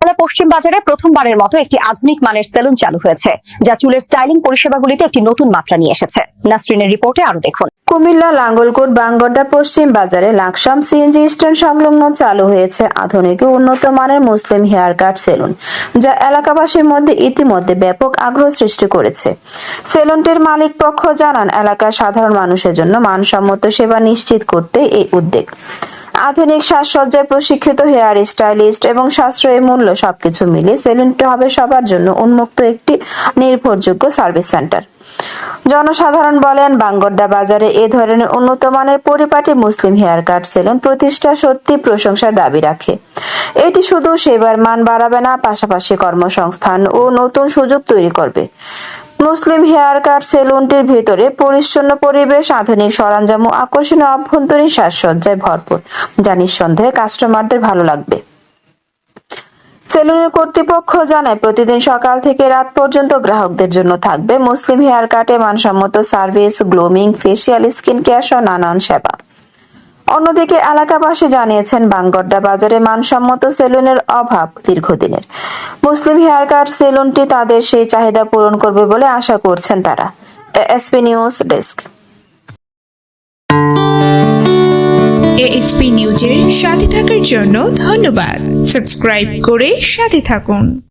পশ্চিম বাজারে প্রথমবারের মতো একটি আধুনিক মানের সেলুন চালু হয়েছে, যা চুলের স্টাইলিং পরিষেবাগুলিতে একটি নতুন মাত্রা নিয়ে এসেছে। নাসরিনের রিপোর্টে আরো দেখুন। কুমিল্লা লাঙ্গলকোট বাঙ্গড্ডা পশ্চিম বাজারে লাকসাম সিএনজি স্ট্যান্ড সংলগ্ন চালু হয়েছে আধুনিক ও উন্নত মানের মুসলিম হেয়ার কাট সেলুন, যা এলাকাবাসীর মধ্যে ইতিমধ্যে ব্যাপক আগ্রহ সৃষ্টি করেছে। সেলুনটির মালিক পক্ষ জানান, এলাকার সাধারণ মানুষের জন্য মানসম্মত সেবা নিশ্চিত করতে এই উদ্যোগ। আধুনিক সাজসজ্জায় প্রশিক্ষিত হেয়ার স্টাইলিস্ট এবং সাশ্রয়ী মূল্য সবকিছু মিলিয়ে সেলুনটি হবে সবার জন্য উন্মুক্ত একটি নির্ভরযোগ্য সার্ভিস সেন্টার। জনসাধারণ বলেন, বাঙ্গড্ডা বাজারে এ ধরনের উন্নত মানের পরিপাটি মুসলিম হেয়ার কাট সেলুন প্রতিষ্ঠা সত্যি প্রশংসার দাবি রাখে। এটি শুধু সেবার মান বাড়াবে না, পাশাপাশি কর্মসংস্থান ও নতুন সুযোগ তৈরি করবে। মুসলিম হেয়ার কাট সেলুনটির ভিতরে পরিচ্ছন্ন পরিবেশ, আধুনিক সরঞ্জাম ও আকর্ষণীয় অভ্যন্তরীণ সাজসজ্জায় ভরপুর, যা নিঃসন্দেহে কাস্টমারদের ভালো লাগবে। সেলুনের কর্তৃপক্ষ জানায়, প্রতিদিন সকাল থেকে রাত পর্যন্ত গ্রাহকদের জন্য থাকবে মুসলিম হেয়ার কাটে মানসম্মত সার্ভিস, গ্লুমিং, ফেসিয়াল, স্কিন কেয়ার সহ নানান সেবা। অন্যদিকে এলাকাবাসী জানিয়েছেন, বাঙ্গড্ডা বাজারে মানসম্মত সেলুনের অভাব দীর্ঘদিনের। মুসলিম হেয়ার কাট সেলুনটি তাদের সেই চাহিদা পূরণ করবে বলে আশা করছেন তারা। ASP news desk. এএসপি নিউজের সাথে থাকার জন্য ধন্যবাদ। সাবস্ক্রাইব করে সাথে থাকুন।